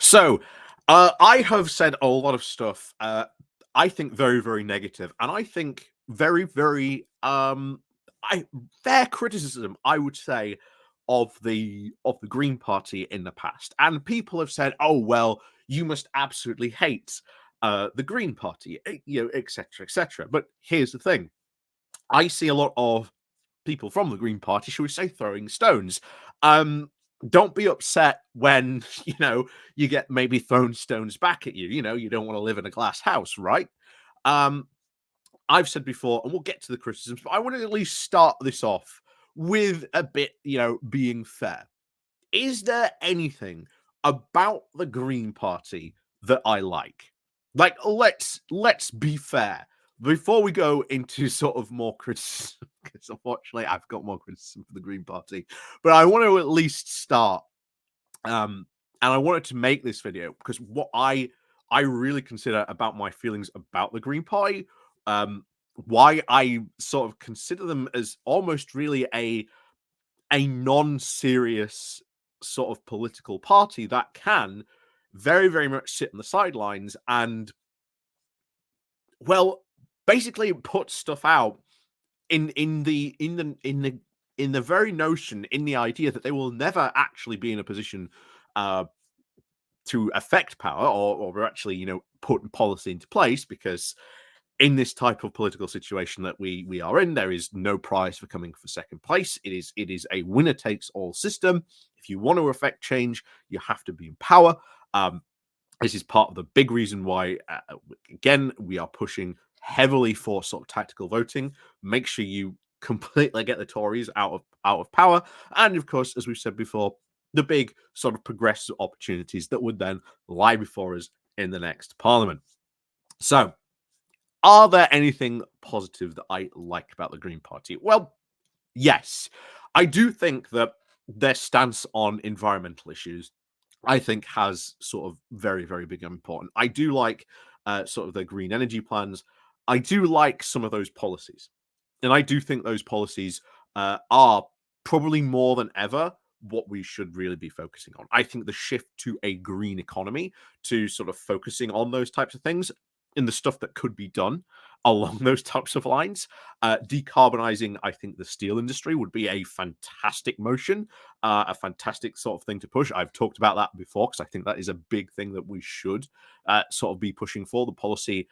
So, I have said a lot of stuff, I think very, very negative, and I think very, very, I fair criticism, I would say, of the Green Party in the past. And people have said, "Oh, well, you must absolutely hate, the Green Party," et cetera, et cetera. But here's the thing. I see a lot of people from the Green Party, shall we say, throwing stones. Um, don't be upset when you get maybe thrown stones back at you. You don't want to live in a glass house, right? Um, I've said before, and we'll get to the criticisms, but I want to at least start this off with a bit, being fair. Is there anything about the Green Party that I like? Like, let's be fair. Before we go into sort of more criticism, because unfortunately I've got more criticism for the Green Party, but I want to at least start. And I wanted to make this video because what I really consider about my feelings about the Green Party, um, why I sort of consider them as almost really a non-serious sort of political party that can very, very much sit on the sidelines and, well, basically put stuff out in the very notion, in the idea that they will never actually be in a position uh to affect power or actually put policy into place, because in this type of political situation that we are in, there is no prize for coming for second place. It is a winner takes all system. If you want to affect change, you have to be in power. This is part of the big reason why, again, we are pushing heavily for sort of tactical voting. Make sure you completely get the Tories out of power, and of course, as we've said before, the big sort of progressive opportunities that would then lie before us in the next parliament. So, are there anything positive that I like about the Green Party? Well, yes. I do think that their stance on environmental issues, I think, has sort of very, very big and important. I do like sort of the green energy plans. I do like some of those policies. And I do think those policies are probably more than ever what we should really be focusing on. I think the shift to a green economy, to sort of focusing on those types of things and the stuff that could be done along those types of lines. Decarbonizing, I think, the steel industry would be a fantastic motion, a fantastic sort of thing to push. I've talked about that before because I think that is a big thing that we should sort of be pushing for. The policy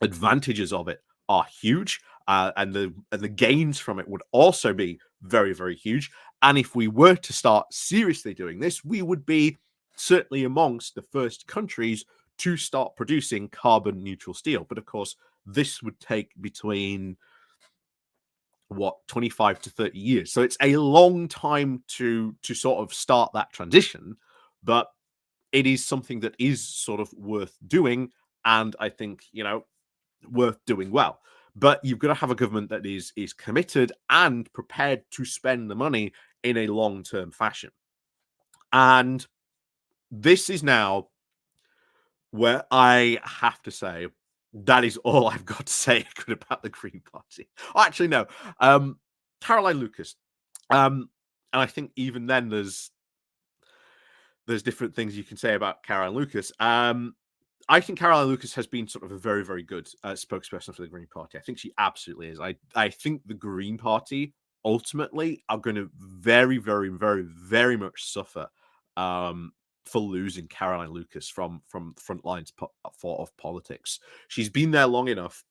advantages of it are huge, and the gains from it would also be very, very huge. And if we were to start seriously doing this, we would be certainly amongst the first countries to start producing carbon neutral steel. But of course, this would take between 25 to 30 years. So it's a long time to sort of start that transition, but it is something that is sort of worth doing, and I think, worth doing well. But you've got to have a government that is committed and prepared to spend the money in a long-term fashion. And this is now where I have to say that is all I've got to say good about the Green Party. Oh, actually, no. Caroline Lucas. And I think even then there's different things you can say about Caroline Lucas. I think Caroline Lucas has been sort of a very, very good spokesperson for the Green Party. I think she absolutely is. I think the Green Party ultimately are going to very, very, very, very much suffer for losing Caroline Lucas from front lines of politics. She's been there long enough.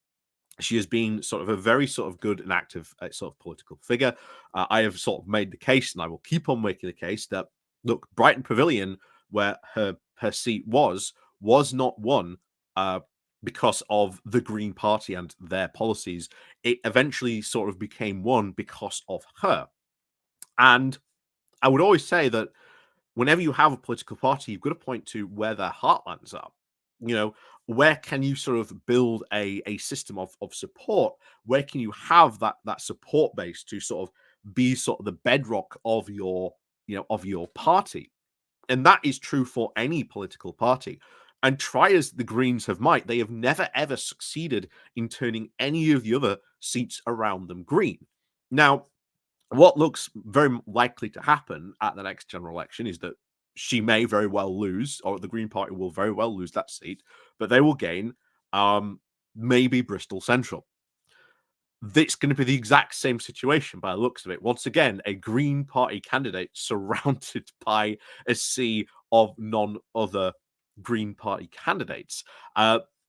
She has been sort of a very sort of good and active sort of political figure. I have sort of made the case, and I will keep on making the case that, look, Brighton Pavilion, where her seat was not won because of the Green Party and their policies. It eventually sort of became won because of her. And I would always say that whenever you have a political party, you've got to point to where their heartlands are. Where can you sort of build a system of support? Where can you have that support base to sort of be sort of the bedrock of your party? And that is true for any political party. And try as the Greens have might, they have never ever succeeded in turning any of the other seats around them green. Now, what looks very likely to happen at the next general election is that she may very well lose, or the Green Party will very well lose that seat, but they will gain maybe Bristol Central. It's going to be the exact same situation by the looks of it. Once again, a Green Party candidate surrounded by a sea of none other Green Party candidates.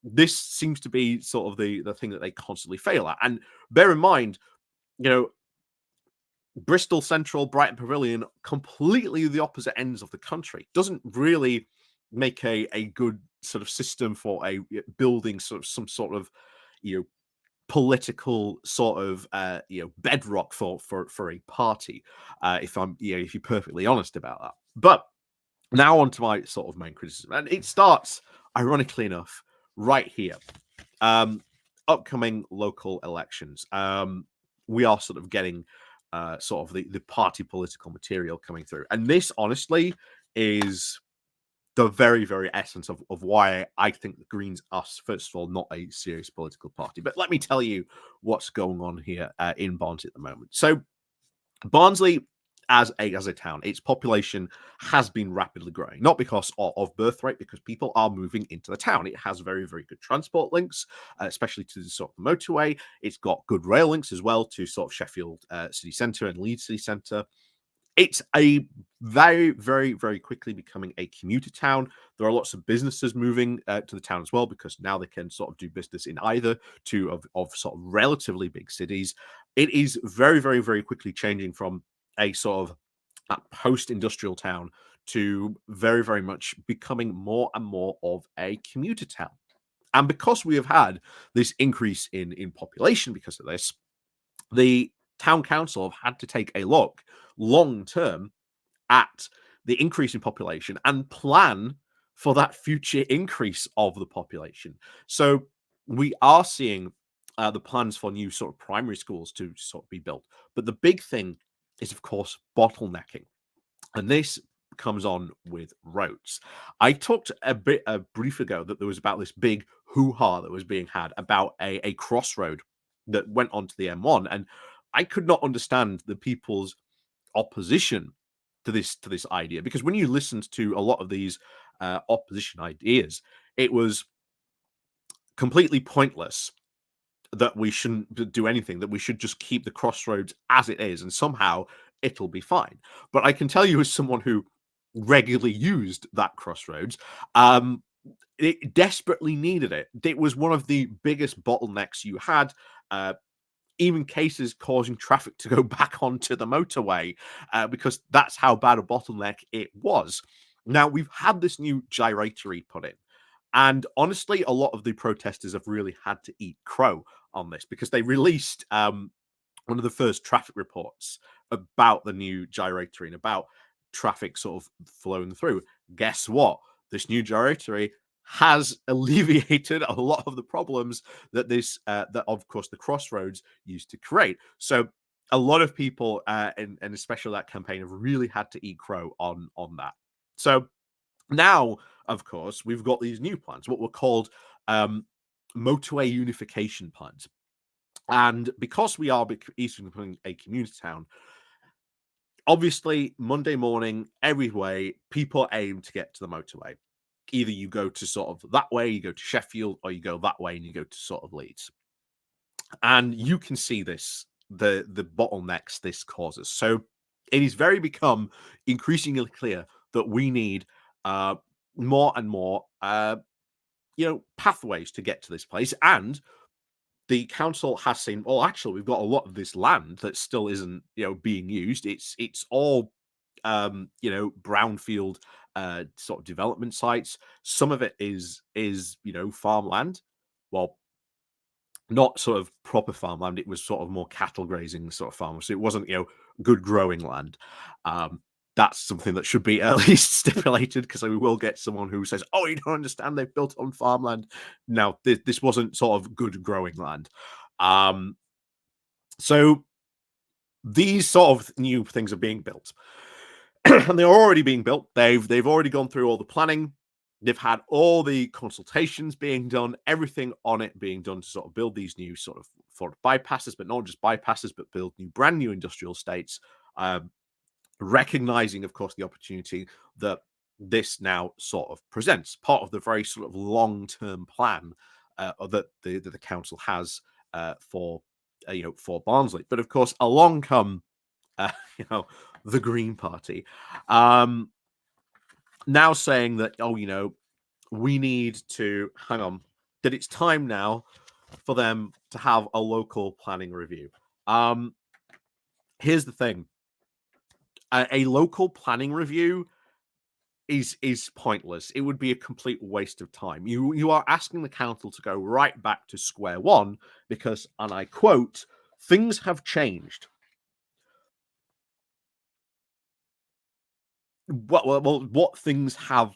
This seems to be sort of the thing that they constantly fail at. And bear in mind, you know, Bristol Central, Brighton Pavilion, completely the opposite ends of the country. Doesn't really make a good sort of system for a building sort of some sort of, you know, political sort of bedrock for a party, if I'm if you're perfectly honest about that. But now on to my sort of main criticism, and it starts ironically enough right here. Upcoming local elections, we are sort of getting sort of the party political material coming through, and this honestly is the very, very essence of why I think the Greens are, first of all, not a serious political party. But let me tell you what's going on here in Barnsley at the moment. So Barnsley, as a town, its population has been rapidly growing, not because of birth rate, because people are moving into the town. It has very, very good transport links, especially to the sort of motorway. It's got good rail links as well to sort of Sheffield city centre and Leeds city centre. It's a very, very, very quickly becoming a commuter town. There are lots of businesses moving to the town as well, because now they can sort of do business in either two of sort of relatively big cities. It is very, very, very quickly changing from a sort of a post-industrial town to very, very much becoming more and more of a commuter town. And because we have had this increase in population because of this, the town council have had to take a look long term at the increase in population and plan for that future increase of the population. So we are seeing the plans for new sort of primary schools to sort of be built. But the big thing is, of course, bottlenecking. And this comes on with roads. I talked a brief ago that there was about this big hoo-ha that was being had about a crossroad that went onto the M1, and I could not understand the people's opposition to this idea, because when you listened to a lot of these opposition ideas, it was completely pointless that we shouldn't do anything, that we should just keep the crossroads as it is and somehow it'll be fine. But I can tell you, as someone who regularly used that crossroads, it desperately needed it. It was one of the biggest bottlenecks you had. Even cases causing traffic to go back onto the motorway, because that's how bad a bottleneck it was. Now, we've had this new gyratory put in, and honestly, a lot of the protesters have really had to eat crow on this, because they released one of the first traffic reports about the new gyratory and about traffic sort of flowing through. Guess what? This new gyratory has alleviated a lot of the problems that that of course the crossroads used to create. So a lot of people, and especially that campaign, have really had to eat crow on that. So now, of course, we've got these new plans, what were called motorway unification plans. And because we are becoming a commuter town, obviously Monday morning, every way, people aim to get to the motorway. Either you go to sort of that way, you go to Sheffield, or you go that way and you go to sort of Leeds. And you can see this, the bottlenecks this causes. So it is become increasingly clear that we need more and more pathways to get to this place. And the council has seen, well, actually, we've got a lot of this land that still isn't, being used. It's all, brownfield sort of development sites. Some of it is farmland. Well, not sort of proper farmland. It was sort of more cattle grazing sort of farm. So it wasn't, good growing land. That's something that should be at least stipulated, because we will get someone who says, "Oh, you don't understand, they've built on farmland." Now, this wasn't sort of good growing land. So these sort of new things are being built, and they're already being built. They've already gone through all the planning. They've had all the consultations being done, everything on it being done to sort of build these new sort of bypasses, but not just bypasses, but build brand new industrial estates. Recognizing, of course, the opportunity that this now sort of presents part of the very sort of long-term plan that the council has for for Barnsley. But of course, along come uh, you know the Green Party, um, now saying that we need to hang on, that it's time now for them to have a local planning review. Um, Here's the thing: a local planning review is pointless. It would be a complete waste of time. You are asking the council to go right back to square one because, and I quote, things have changed. What things have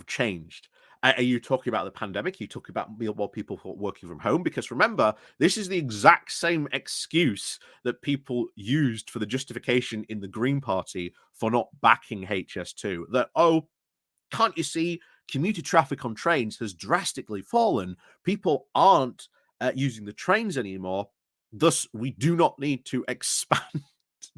changed? Are you talking about the pandemic? Are you talking about more people working from home? Because remember, this is the exact same excuse that people used for the justification in the Green Party for not backing HS2. That, oh, can't you see commuter traffic on trains has drastically fallen? People aren't using the trains anymore. Thus, we do not need to expand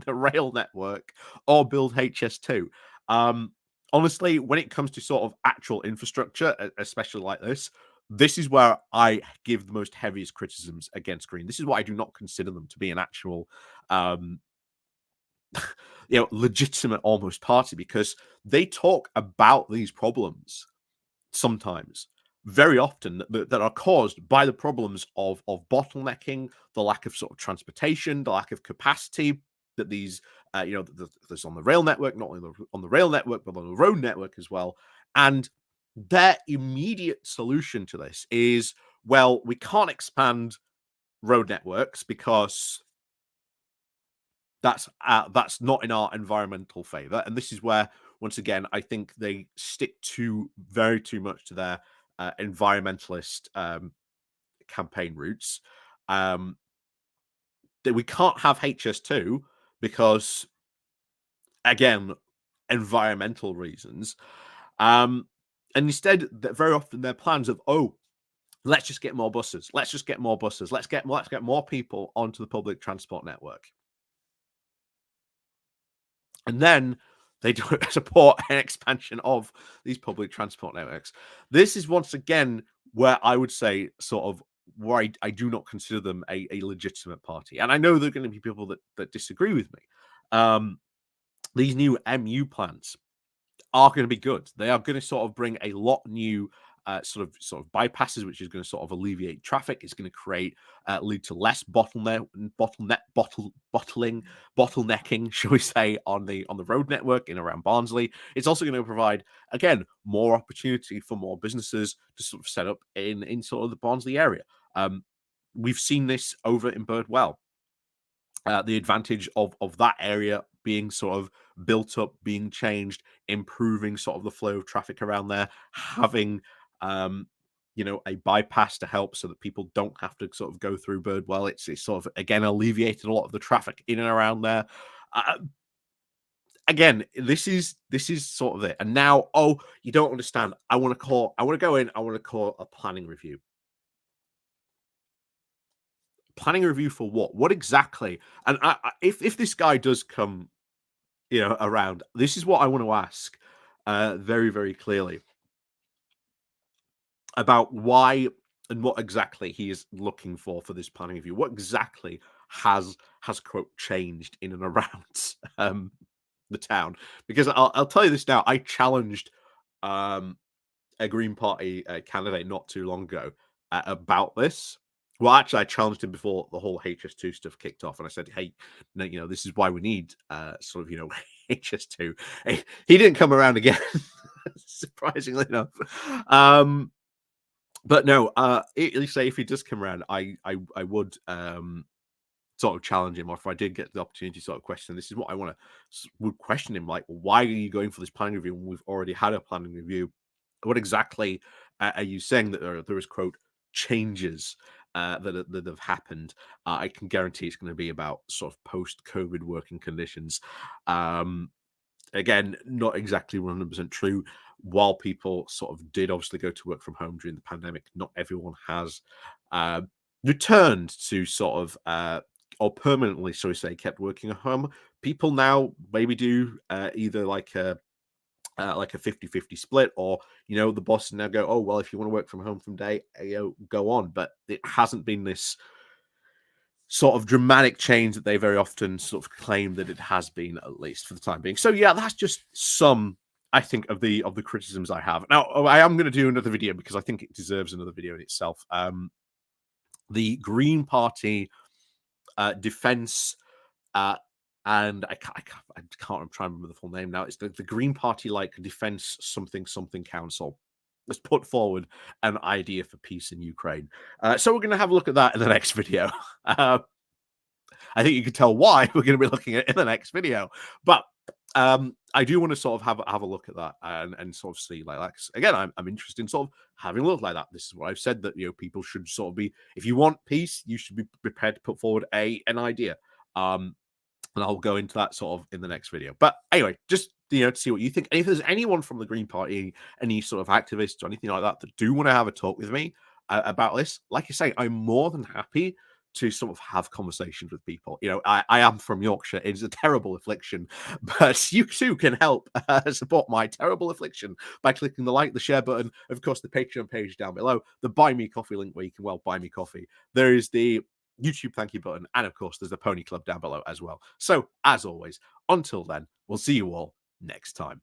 the rail network or build HS2. Um, Honestly, when it comes to sort of actual infrastructure, especially like this is where I give the most heaviest criticisms against Green. This is why I do not consider them to be an actual um, legitimate almost party, because they talk about these problems sometimes very often that are caused by the problems of bottlenecking, the lack of sort of transportation, the lack of capacity that these there's on the rail network, not only on the rail network but on the road network as well. And their immediate solution to this is, well, we can't expand road networks because that's not in our environmental favor. And this is where, once again, I think they stick too much to their environmentalist campaign roots. Um, that we can't have HS2 because, again, environmental reasons. Um, and instead, very often their plans of, oh, let's just get more buses. Let's just get more buses. Let's get more people onto the public transport network. And then they don't support an expansion of these public transport networks. This is once again where I would say sort of where I do not consider them a legitimate party. And I know there are going to be people that disagree with me. These new MU plans are going to be good. They are going to sort of bring a lot new sort of bypasses, which is going to sort of alleviate traffic. It's going to lead to less bottlenecking, shall we say, on the road network in around Barnsley. It's also going to provide, again, more opportunity for more businesses to sort of set up in sort of the Barnsley area. We've seen this over in Birdwell. The advantage of that area being sort of built up, being changed, improving sort of the flow of traffic around there, having um, a bypass to help so that people don't have to sort of go through Birdwell. It's sort of again alleviated a lot of the traffic in and around there. Again, this is sort of it. And now, oh, you don't understand. I want to go in. I want to call a planning review. Planning review for what? What exactly? And if this guy does come, around, this is what I want to ask, very very clearly, about why and what exactly he is looking for this planning review. What exactly has quote changed in and around the town? Because I'll tell you this now. I challenged um, a Green Party candidate not too long ago about this. Well, actually, I challenged him before the whole HS2 stuff kicked off, and I said, "Hey, no, this is why we need sort of HS2." He didn't come around again, surprisingly enough. But no, say if he does come around, I would sort of challenge him, or if I did get the opportunity to sort of question, this is what I want to would question him, like, why are you going for this planning review when we've already had a planning review? What exactly are you saying that there is quote changes that have happened? I can guarantee it's going to be about sort of post-COVID working conditions. Again, not exactly 100% true. While people sort of did obviously go to work from home during the pandemic, not everyone has uh, returned to sort of or permanently, shall we say, kept working at home. People now maybe do either like like a 50-50 split, or the boss now go, oh well, if you want to work from home from day, go on. But it hasn't been this sort of dramatic change that they very often sort of claim that it has been, at least for the time being. So yeah, that's just some, I think, of the criticisms I have. Now I am going to do another video because I think it deserves another video in itself. The Green Party defense, and I can't, I'm trying to remember the full name now. It's the Green Party like defense something something council has put forward an idea for peace in Ukraine. So we're going to have a look at that in the next video. I think you can tell why we're going to be looking at it in the next video. But I do want to sort of have a look at that and sort of see, like again, I'm interested in sort of having a look like that. This is what I've said, that people should sort of be, if you want peace, you should be prepared to put forward an idea. And I'll go into that sort of in the next video. But anyway, just to see what you think. And if there's anyone from the Green Party, any sort of activists or anything like that do want to have a talk with me about this, like I say, I'm more than happy to sort of have conversations with people. I am from Yorkshire. It is a terrible affliction, but you too can help support my terrible affliction by clicking the like, the share button, of course, the Patreon page down below, the Buy Me Coffee link where you can, well, buy me coffee. There is the YouTube thank you button, and of course, there's the Pony Club down below as well. So, as always, until then, we'll see you all next time.